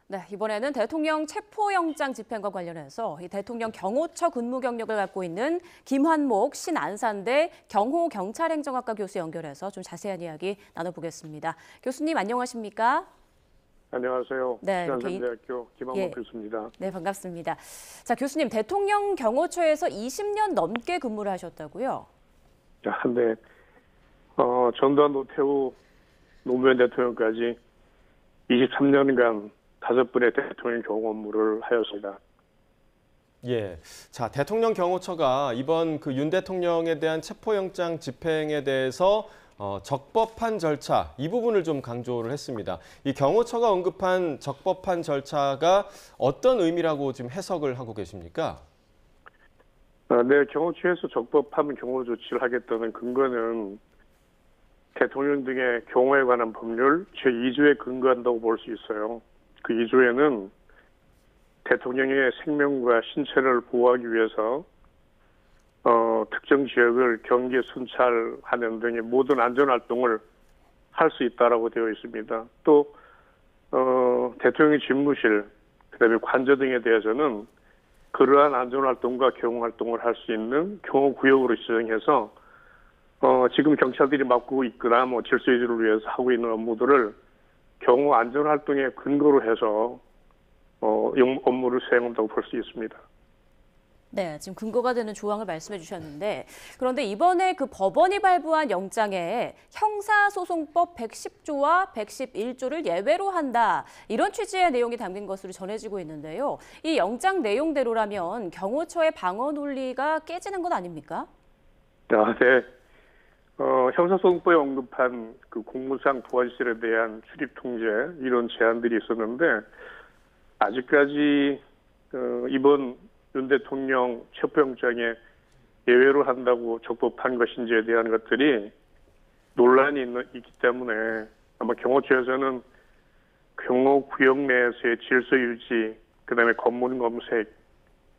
네, 이번에는 대통령 체포영장 집행과 관련해서 이 대통령 경호처 근무 경력을 갖고 있는 김환목 신안산대 경호경찰행정학과 교수 연결해서 좀 자세한 이야기 나눠보겠습니다. 교수님 안녕하십니까? 안녕하세요. 네, 신안산대학교 김환목 교수입니다. 네, 반갑습니다. 자, 교수님 대통령 경호처에서 20년 넘게 근무를 하셨다고요? 네. 전두환 노태우 노무현 대통령까지 23년간 5분의 대통령 경호 업무를 하였습니다. 예. 자, 대통령 경호처가 이번 그 윤 대통령에 대한 체포영장 집행에 대해서 적법한 절차, 이 부분을 좀 강조를 했습니다. 이 경호처가 언급한 적법한 절차가 어떤 의미라고 지금 해석을 하고 계십니까? 네, 경호처에서 적법한 경호 조치를 하겠다는 근거는 대통령 등의 경호에 관한 법률 제2조에 근거한다고 볼 수 있어요. 그 2조에는 대통령의 생명과 신체를 보호하기 위해서 특정 지역을 경계 순찰하는 등의 모든 안전활동을 할 수 있다라고 되어 있습니다. 또 대통령의 집무실, 그다음에 관저 등에 대해서는 그러한 안전활동과 경호활동을 할 수 있는 경호구역으로 지정해서 지금 경찰들이 맡고 있거나 질서 유지를 위해서 하고 있는 업무들을 경호 안전활동의 근거로 해서 업무를 수행한다고 볼 수 있습니다. 네, 지금 근거가 되는 조항을 말씀해 주셨는데 그런데 이번에 그 법원이 발부한 영장에 형사소송법 110조와 111조를 예외로 한다. 이런 취지의 내용이 담긴 것으로 전해지고 있는데요. 이 영장 내용대로라면 경호처의 방어 논리가 깨지는 것 아닙니까? 네. 형사소송법에 언급한 그 공무상 보안시설에 대한 출입 통제 이런 제한들이 있었는데 아직까지 이번 윤 대통령 체포영장에 예외로 한다고 적법한 것인지에 대한 것들이 논란이 있기 때문에 아마 경호처에서는 경호구역 내에서의 질서 유지, 그다음에 검문 검색,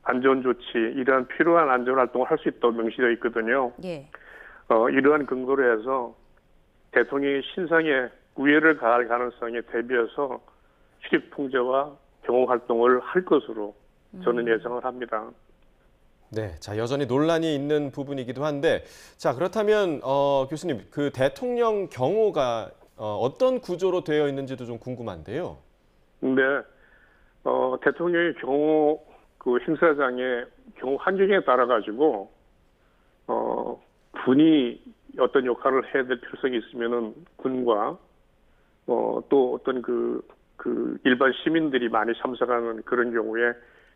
안전 조치 이러한 필요한 안전 활동을 할 수 있도록 명시되어 있거든요. 예. 이러한 근거로 해서 대통령이 신상에 우회를 가할 가능성에 대비해서 출입 통제와 경호 활동을 할 것으로 저는 예상을 합니다. 네, 자 여전히 논란이 있는 부분이기도 한데, 자 그렇다면 교수님 그 대통령 경호가 어떤 구조로 되어 있는지도 좀 궁금한데요. 네, 대통령의 경호 그 행사장의 경호 환경에 따라 가지고 군이 어떤 역할을 해야 될 필요성이 있으면은 군과 또 어떤 그 일반 시민들이 많이 참석하는 그런 경우에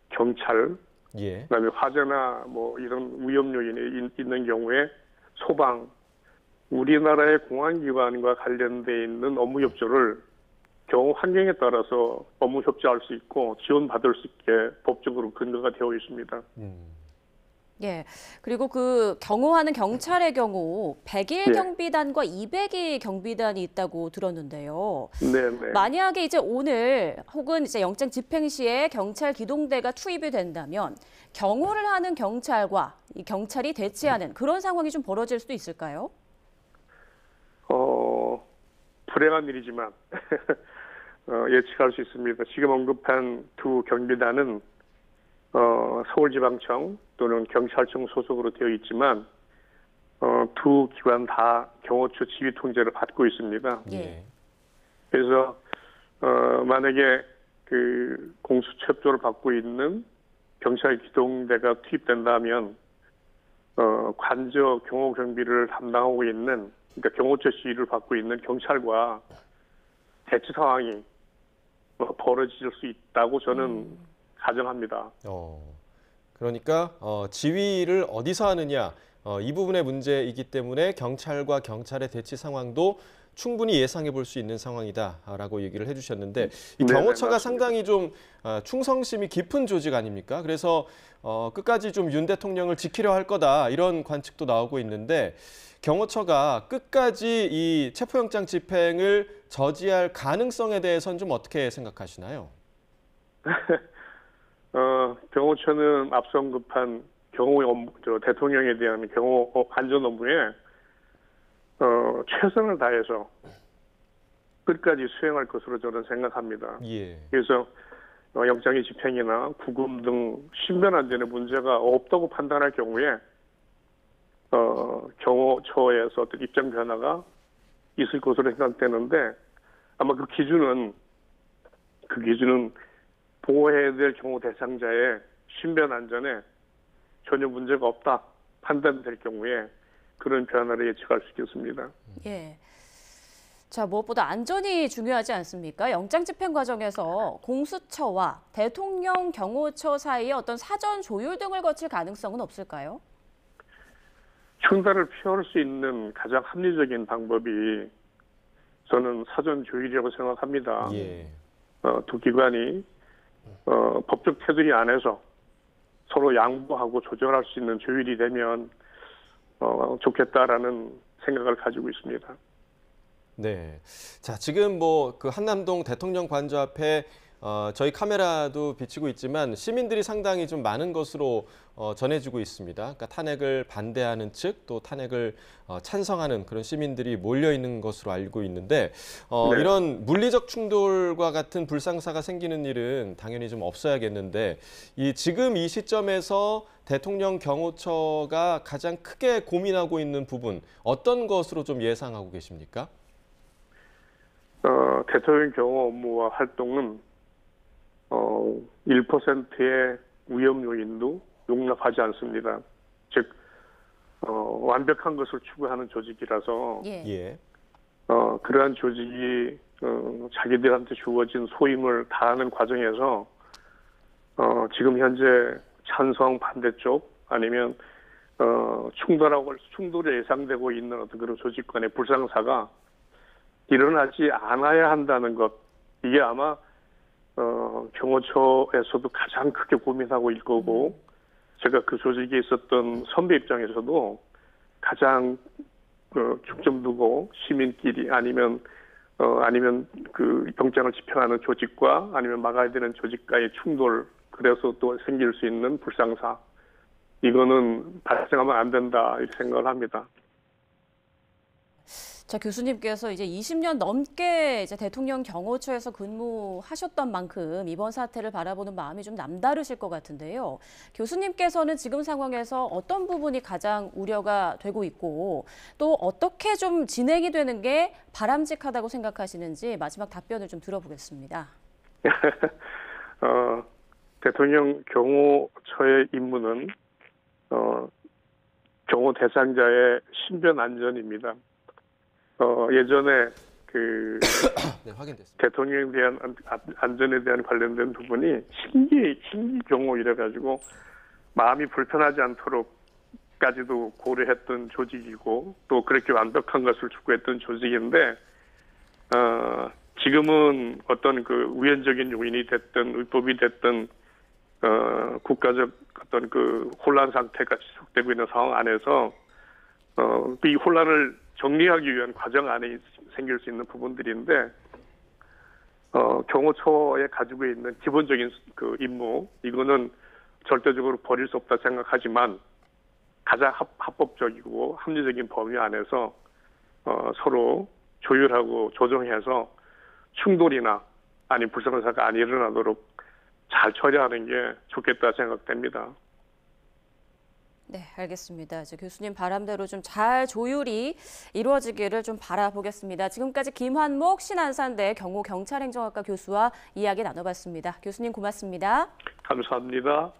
경찰, 예. 그다음에 화재나 이런 위험 요인이 있는 경우에 소방, 우리나라의 공안기관과 관련돼 있는 업무 협조를 경호 환경에 따라서 업무 협조할 수 있고 지원받을 수 있게 법적으로 근거가 되어 있습니다. 예. 그리고 그 경호하는 경찰의 경우 100일 네. 경비단과 200일 경비단이 있다고 들었는데요. 네. 만약에 이제 오늘 혹은 이제 영장 집행 시에 경찰 기동대가 투입이 된다면 경호를 하는 경찰과 이 경찰이 대치하는 그런 상황이 좀 벌어질 수도 있을까요? 불행한 일이지만 예측할 수 있습니다. 지금 언급한 두 경비단은 서울지방청 또는 경찰청 소속으로 되어 있지만 두 기관 다 경호처 지휘 통제를 받고 있습니다. 예. 그래서 만약에 그 공수처조를 받고 있는 경찰 기동대가 투입된다면 관저 경호 경비를 담당하고 있는 그러니까 경호처 지휘를 받고 있는 경찰과 대치 상황이 벌어질 수 있다고 저는 가정합니다. 그러니까 지휘를 어디서 하느냐 이 부분의 문제이기 때문에 경찰과 경찰의 대치 상황도 충분히 예상해 볼 수 있는 상황이다라고 얘기를 해주셨는데 이 경호처가 상당히 좀 충성심이 깊은 조직 아닙니까? 그래서 끝까지 좀 윤 대통령을 지키려 할 거다 이런 관측도 나오고 있는데 경호처가 끝까지 이 체포영장 집행을 저지할 가능성에 대해서는 좀 어떻게 생각하시나요? 경호처는 앞서 언급한 경호 업무, 대통령에 대한 경호 안전 업무에 최선을 다해서 끝까지 수행할 것으로 저는 생각합니다. 예. 그래서 영장의 집행이나 구금 등 신변 안전에 문제가 없다고 판단할 경우에 경호처에서 어떤 입장 변화가 있을 것으로 생각되는데 아마 그 기준은 보호해야 될 경호 대상자의 신변 안전에 전혀 문제가 없다 판단될 경우에 그런 변화를 예측할 수 있겠습니다. 예. 자, 무엇보다 안전이 중요하지 않습니까? 영장 집행 과정에서 공수처와 대통령 경호처 사이에 어떤 사전 조율 등을 거칠 가능성은 없을까요? 흉단을 피할 수 있는 가장 합리적인 방법이 저는 사전 조율이라고 생각합니다. 예. 두 기관이 법적 테두리 안에서 서로 양보하고 조절할 수 있는 조율이 되면 좋겠다라는 생각을 가지고 있습니다. 네. 자, 지금 뭐 그 한남동 대통령 관저 앞에 저희 카메라도 비치고 있지만 시민들이 상당히 좀 많은 것으로 전해지고 있습니다. 그러니까 탄핵을 반대하는 측, 또 탄핵을 찬성하는 그런 시민들이 몰려 있는 것으로 알고 있는데 네. 이런 물리적 충돌과 같은 불상사가 생기는 일은 당연히 좀 없어야겠는데 지금 이 시점에서 대통령 경호처가 가장 크게 고민하고 있는 부분 어떤 것으로 좀 예상하고 계십니까? 대통령 경호 업무와 활동은 1%의 위험 요인도 용납하지 않습니다. 즉 완벽한 것을 추구하는 조직이라서 예. 그러한 조직이 자기들한테 주어진 소임을 다하는 과정에서 지금 현재 찬성 반대 쪽 아니면 충돌이 예상되고 있는 어떤 그런 조직 간의 불상사가 일어나지 않아야 한다는 것, 이게 아마 경호처에서도 가장 크게 고민하고 있을 거고, 제가 그 조직에 있었던 선배 입장에서도 가장 중점 두고 시민끼리 아니면 그 영장을 집행하는 조직과 아니면 막아야 되는 조직과의 충돌, 그래서 또 생길 수 있는 불상사, 이거는 발생하면 안 된다 이렇게 생각을 합니다. 자, 교수님께서 이제 20년 넘게 이제 대통령 경호처에서 근무하셨던 만큼 이번 사태를 바라보는 마음이 좀 남다르실 것 같은데요. 교수님께서는 지금 상황에서 어떤 부분이 가장 우려가 되고 있고 또 어떻게 좀 진행이 되는 게 바람직하다고 생각하시는지 마지막 답변을 좀 들어보겠습니다. 대통령 경호처의 임무는 경호 대상자의 신변 안전입니다. 예전에 네, 확인됐습니다. 대통령에 대한 안전에 대한 관련된 부분이 신기 경호 이래가지고 마음이 불편하지 않도록까지도 고려했던 조직이고 또 그렇게 완벽한 것을 추구했던 조직인데 지금은 어떤 그 우연적인 요인이 됐든 위법이 됐든 국가적 어떤 그 혼란 상태가 지속되고 있는 상황 안에서 이 혼란을 정리하기 위한 과정 안에 생길 수 있는 부분들인데 경호처에 가지고 있는 기본적인 그 임무, 이거는 절대적으로 버릴 수 없다 생각하지만 가장 합법적이고 합리적인 범위 안에서 서로 조율하고 조정해서 충돌이나 아니 불상사가 안 일어나도록 잘 처리하는 게 좋겠다 생각됩니다. 네, 알겠습니다. 이제 교수님 바람대로 좀 잘 조율이 이루어지기를 좀 바라보겠습니다. 지금까지 김환목 신안산대 경호경찰행정학과 교수와 이야기 나눠봤습니다. 교수님 고맙습니다. 감사합니다.